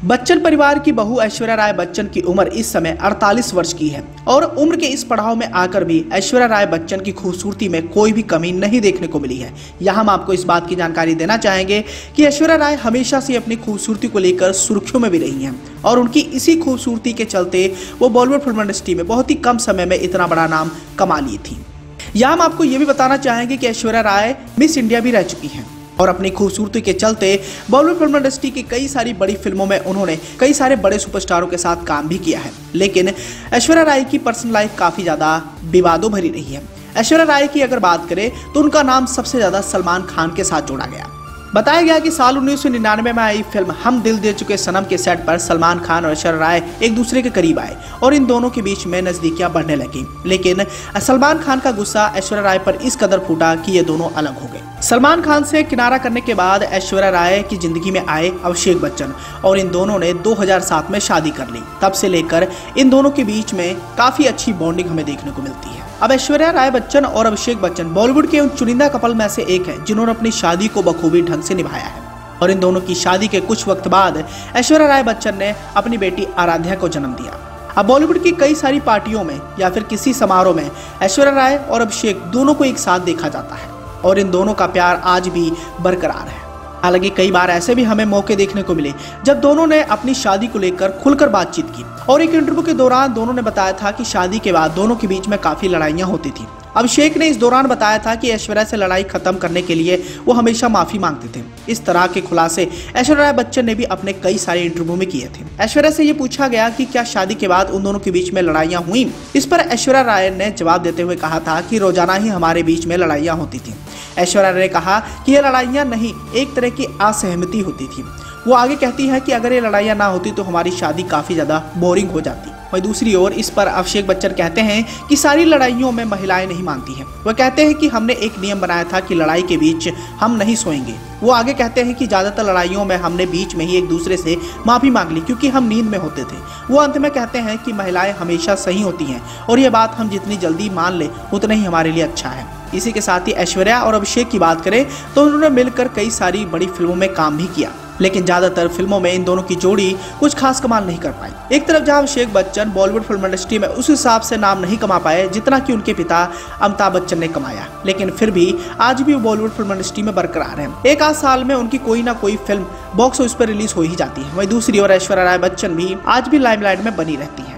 बच्चन परिवार की बहू ऐश्वर्या राय बच्चन की उम्र इस समय 48 वर्ष की है और उम्र के इस पड़ाव में आकर भी ऐश्वर्या राय बच्चन की खूबसूरती में कोई भी कमी नहीं देखने को मिली है। यहाँ हम आपको इस बात की जानकारी देना चाहेंगे कि ऐश्वर्या राय हमेशा से अपनी खूबसूरती को लेकर सुर्खियों में भी रही हैं और उनकी इसी खूबसूरती के चलते वो बॉलीवुड फिल्म इंडस्ट्री में बहुत ही कम समय में इतना बड़ा नाम कमा ली थी। यहाँ हम आपको ये भी बताना चाहेंगे कि ऐश्वर्या राय मिस इंडिया भी रह चुकी हैं और अपनी खूबसूरती के चलते बॉलीवुड फिल्म इंडस्ट्री की कई सारी बड़ी फिल्मों में उन्होंने कई सारे बड़े सुपरस्टारों के साथ काम भी किया है। लेकिन ऐश्वर्या राय की पर्सनल लाइफ काफी ज्यादा विवादों भरी रही है। ऐश्वर्या राय की अगर बात करें तो उनका नाम सबसे ज्यादा सलमान खान के साथ जोड़ा गया। बताया गया कि साल 1999 में आई फिल्म हम दिल दे चुके सनम के सेट पर सलमान खान और ऐश्वर्या राय एक दूसरे के करीब आए और इन दोनों के बीच में नजदीकियां बढ़ने लगी। लेकिन सलमान खान का गुस्सा ऐश्वर्या राय पर इस कदर फूटा कि ये दोनों अलग हो गए। सलमान खान से किनारा करने के बाद ऐश्वर्या राय की जिंदगी में आए अभिषेक बच्चन और इन दोनों ने 2007 में शादी कर ली। तब से लेकर इन दोनों के बीच में काफी अच्छी बॉन्डिंग हमें देखने को मिलती है। अब ऐश्वर्या राय बच्चन और अभिषेक बच्चन बॉलीवुड के उन चुनिंदा कपल में से एक है जिन्होंने अपनी शादी को बखूबी ढंग से निभाया है और इन दोनों की शादी के कुछ वक्त बाद ऐश्वर्या राय बच्चन ने अपनी बेटी आराध्या को जन्म दिया। अब बॉलीवुड की कई सारी पार्टियों में या फिर किसी समारोह में ऐश्वर्या राय और अभिषेक दोनों को एक साथ देखा जाता है और इन दोनों का प्यार आज भी बरकरार है। हालांकि कई बार ऐसे भी हमें मौके देखने को मिले जब दोनों ने अपनी शादी को लेकर खुलकर बातचीत की और एक इंटरव्यू के दौरान दोनों ने बताया था कि शादी के बाद दोनों के बीच में काफी लड़ाइयां होती थी। अभिषेक ने इस दौरान बताया था कि ऐश्वर्या से लड़ाई खत्म करने के लिए वो हमेशा माफी मांगते थे। इस तरह के खुलासे ऐश्वर्या राय बच्चन ने भी अपने कई सारे इंटरव्यू में किए थे। ऐश्वर्या से ये पूछा गया कि क्या शादी के बाद उन दोनों के बीच में लड़ाइयां हुई। इस पर ऐश्वर्या राय ने जवाब देते हुए कहा था कि रोजाना ही हमारे बीच में लड़ाइयां होती थी। ऐश्वर्या ने कहा कि ये लड़ाइयां नहीं, एक तरह की असहमति होती थी। वो आगे कहती है कि अगर ये लड़ाइयां ना होती तो हमारी शादी काफी ज्यादा बोरिंग हो जाती। वहीं दूसरी ओर इस पर अभिषेक बच्चन कहते हैं कि सारी लड़ाइयों में महिलाएं नहीं मानती हैं। वह कहते हैं कि हमने एक नियम बनाया था कि लड़ाई के बीच हम नहीं सोएंगे। वो आगे कहते हैं कि ज्यादातर लड़ाइयों में हमने बीच में ही एक दूसरे से माफी मांग ली क्योंकि हम नींद में होते थे। वो अंत में कहते हैं कि महिलाएं हमेशा सही होती हैं और ये बात हम जितनी जल्दी मान ले उतना ही हमारे लिए अच्छा है। इसी के साथ ही ऐश्वर्या और अभिषेक की बात करें तो उन्होंने मिलकर कई सारी बड़ी फिल्मों में काम भी किया, लेकिन ज्यादातर फिल्मों में इन दोनों की जोड़ी कुछ खास कमाल नहीं कर पाई। एक तरफ जहां अभिषेक बच्चन बॉलीवुड फिल्म इंडस्ट्री में उस हिसाब से नाम नहीं कमा पाए जितना कि उनके पिता अमिताभ बच्चन ने कमाया, लेकिन फिर भी आज भी वो बॉलीवुड फिल्म इंडस्ट्री में बरकरार है। एक आध साल में उनकी कोई ना कोई फिल्म बॉक्स ऑफिस पर रिलीज हो ही जाती है। वहीं दूसरी ओर ऐश्वर्या राय बच्चन भी आज भी लाइमलाइट में बनी रहती है।